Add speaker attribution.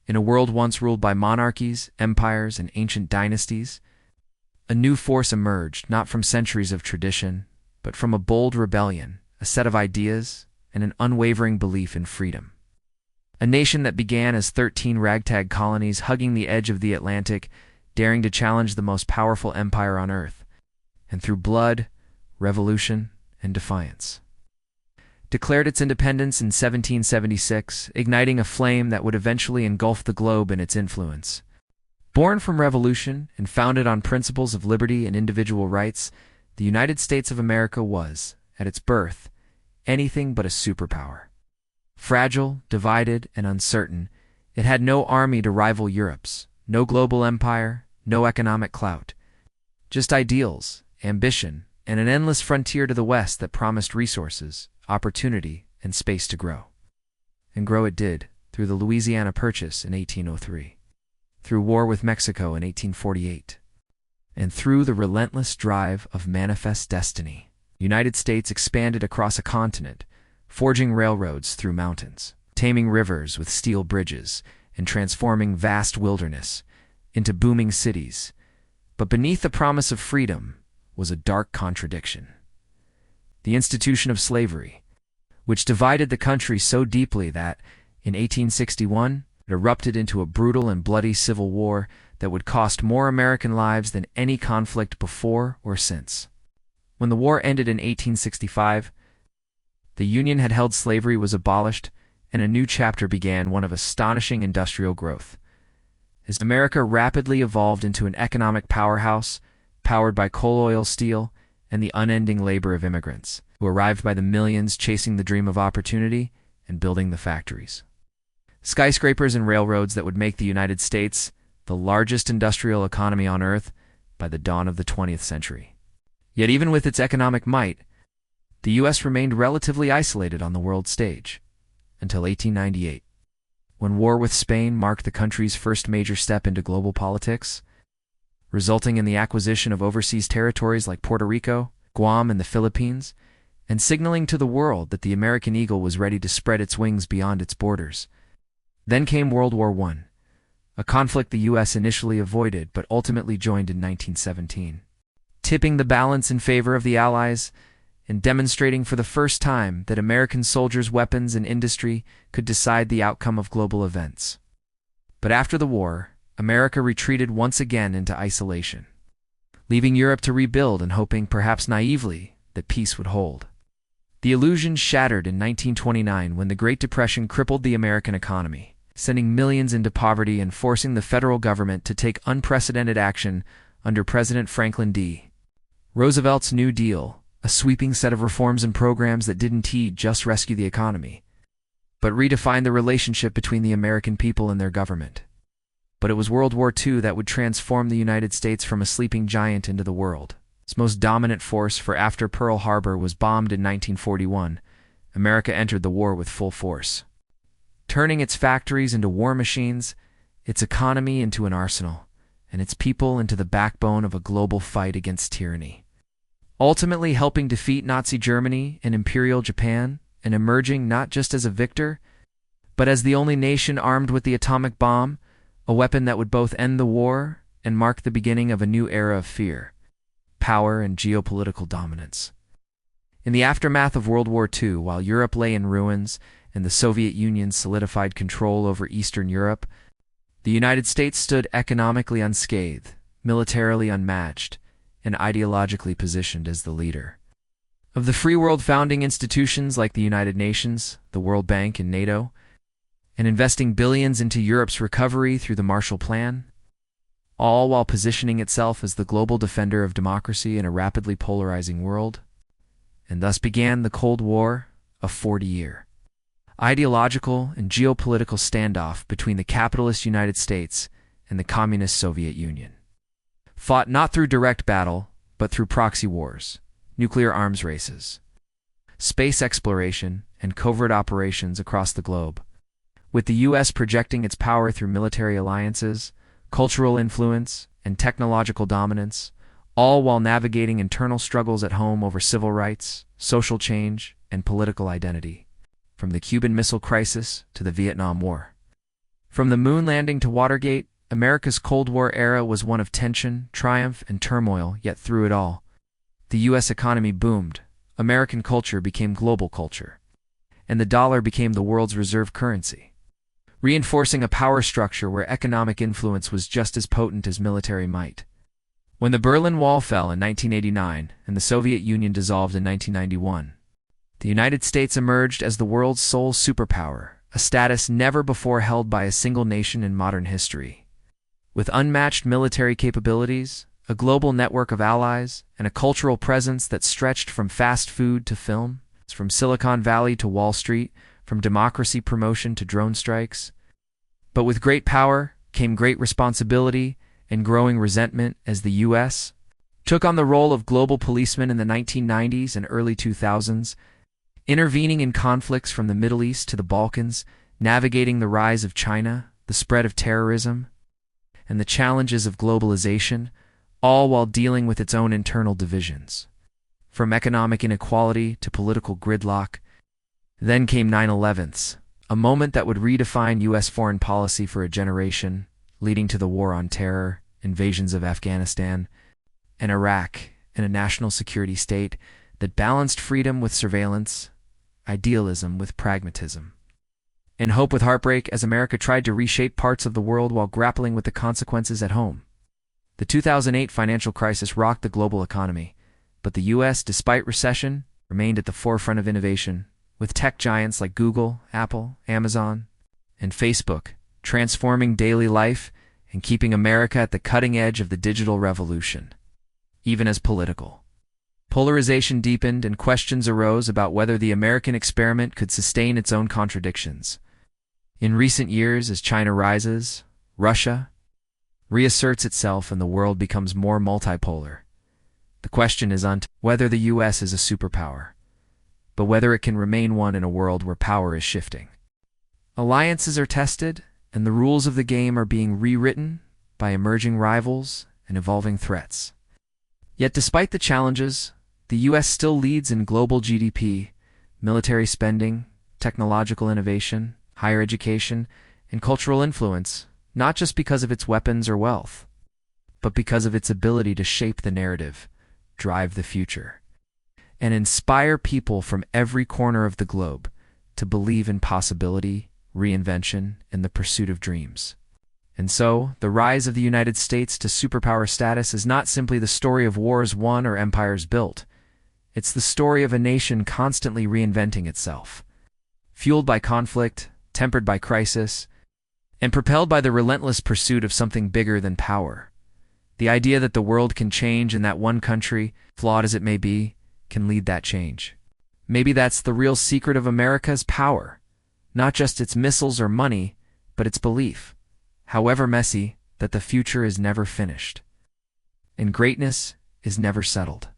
Speaker 1: In a world once ruled by monarchies, empires, and ancient dynasties, a new force emerged, not from centuries of tradition, but from a bold rebellion, a set of ideas, and an unwavering belief in freedom. A nation that began as 13 ragtag colonies hugging the edge of the Atlantic, daring to challenge the most powerful empire on earth, and through blood, revolution, and defiance, declared its independence in 1776, igniting a flame that would eventually engulf the globe in its influence. Born from revolution and founded on principles of liberty and individual rights, the United States of America was, at its birth, anything but a superpower. Fragile, divided, and uncertain, it had no army to rival Europe's, no global empire, no economic clout, just ideals, ambition, and an endless frontier to the west that promised resources, opportunity, and space to grow. And grow it did, through the Louisiana Purchase in 1803, through war with Mexico in 1848, and through the relentless drive of manifest destiny. The United States expanded across a continent, forging railroads through mountains, taming rivers with steel bridges, and transforming vast wilderness into booming cities. But beneath the promise of freedom was a dark contradiction: the institution of slavery, which divided the country so deeply that, in 1861, it erupted into a brutal and bloody civil war that would cost more American lives than any conflict before or since. When the war ended in 1865, the Union had held slavery was abolished, and a new chapter began, one of astonishing industrial growth. As America rapidly evolved into an economic powerhouse, powered by coal, oil, steel, and the unending labor of immigrants, who arrived by the millions chasing the dream of opportunity and building the factories, skyscrapers and railroads that would make the United States the largest industrial economy on Earth by the dawn of the 20th century. Yet even with its economic might, the U.S. remained relatively isolated on the world stage until 1898, when war with Spain marked the country's first major step into global politics, resulting in the acquisition of overseas territories like Puerto Rico, Guam, and the Philippines, and signaling to the world that the American eagle was ready to spread its wings beyond its borders. Then came World War I, a conflict the U.S. initially avoided but ultimately joined in 1917, tipping the balance in favor of the Allies and demonstrating for the first time that American soldiers' weapons and industry could decide the outcome of global events. But after the war, America retreated once again into isolation, leaving Europe to rebuild and hoping, perhaps naively, that peace would hold. The illusion shattered in 1929 when the Great Depression crippled the American economy, sending millions into poverty and forcing the federal government to take unprecedented action under President Franklin D. Roosevelt's New Deal, a sweeping set of reforms and programs that didn't just rescue the economy, but redefined the relationship between the American people and their government. But it was World War II that would transform the United States from a sleeping giant into the world. Its most dominant force, for after Pearl Harbor was bombed in 1941, America entered the war with full force, turning its factories into war machines, its economy into an arsenal, and its people into the backbone of a global fight against tyranny, ultimately helping defeat Nazi Germany and Imperial Japan, and emerging not just as a victor, but as the only nation armed with the atomic bomb, a weapon that would both end the war and mark the beginning of a new era of fear, power, and geopolitical dominance. In the aftermath of World War II, while Europe lay in ruins and the Soviet Union solidified control over Eastern Europe, the United States stood economically unscathed, militarily unmatched, and ideologically positioned as the leader of the free world, founding institutions like the United Nations, the World Bank, and NATO, and investing billions into Europe's recovery through the Marshall Plan, all while positioning itself as the global defender of democracy in a rapidly polarizing world. And thus began the Cold War, a 40-year ideological and geopolitical standoff between the capitalist United States and the communist Soviet Union, fought not through direct battle, but through proxy wars, nuclear arms races, space exploration, and covert operations across the globe, with the U.S. projecting its power through military alliances, cultural influence, and technological dominance, all while navigating internal struggles at home over civil rights, social change, and political identity, from the Cuban Missile Crisis to the Vietnam War. From the moon landing to Watergate, America's Cold War era was one of tension, triumph, and turmoil, yet through it all, the U.S. economy boomed, American culture became global culture, and the dollar became the world's reserve currency, reinforcing a power structure where economic influence was just as potent as military might. When the Berlin Wall fell in 1989 and the Soviet Union dissolved in 1991, the United States emerged as the world's sole superpower, a status never before held by a single nation in modern history. With unmatched military capabilities, a global network of allies, and a cultural presence that stretched from fast food to film, from Silicon Valley to Wall Street, from democracy promotion to drone strikes. But with great power came great responsibility and growing resentment as the U.S. took on the role of global policeman in the 1990s and early 2000s, intervening in conflicts from the Middle East to the Balkans, navigating the rise of China, the spread of terrorism, and the challenges of globalization, all while dealing with its own internal divisions. From economic inequality to political gridlock, then came 9/11s, a moment that would redefine U.S. foreign policy for a generation, leading to the War on Terror, invasions of Afghanistan, and Iraq, and a national security state that balanced freedom with surveillance, idealism with pragmatism, and hope with heartbreak as America tried to reshape parts of the world while grappling with the consequences at home. The 2008 financial crisis rocked the global economy, but the U.S., despite recession, remained at the forefront of innovation, with tech giants like Google, Apple, Amazon, and Facebook transforming daily life and keeping America at the cutting edge of the digital revolution. Even as political polarization deepened and questions arose about whether the American experiment could sustain its own contradictions. In recent years, as China rises, Russia reasserts itself and the world becomes more multipolar. The question isn't whether the U.S. is a superpower, but whether it can remain one in a world where power is shifting. Alliances are tested, and the rules of the game are being rewritten by emerging rivals and evolving threats. Yet despite the challenges, the U.S. still leads in global GDP, military spending, technological innovation, higher education, and cultural influence, not just because of its weapons or wealth, but because of its ability to shape the narrative, drive the future, and inspire people from every corner of the globe to believe in possibility, reinvention, and the pursuit of dreams. And so, the rise of the United States to superpower status is not simply the story of wars won or empires built. It's the story of a nation constantly reinventing itself, fueled by conflict, tempered by crisis, and propelled by the relentless pursuit of something bigger than power. The idea that the world can change and that one country, flawed as it may be, can lead that change. Maybe that's the real secret of America's power. Not just its missiles or money, but its belief, however messy, that the future is never finished, and greatness is never settled.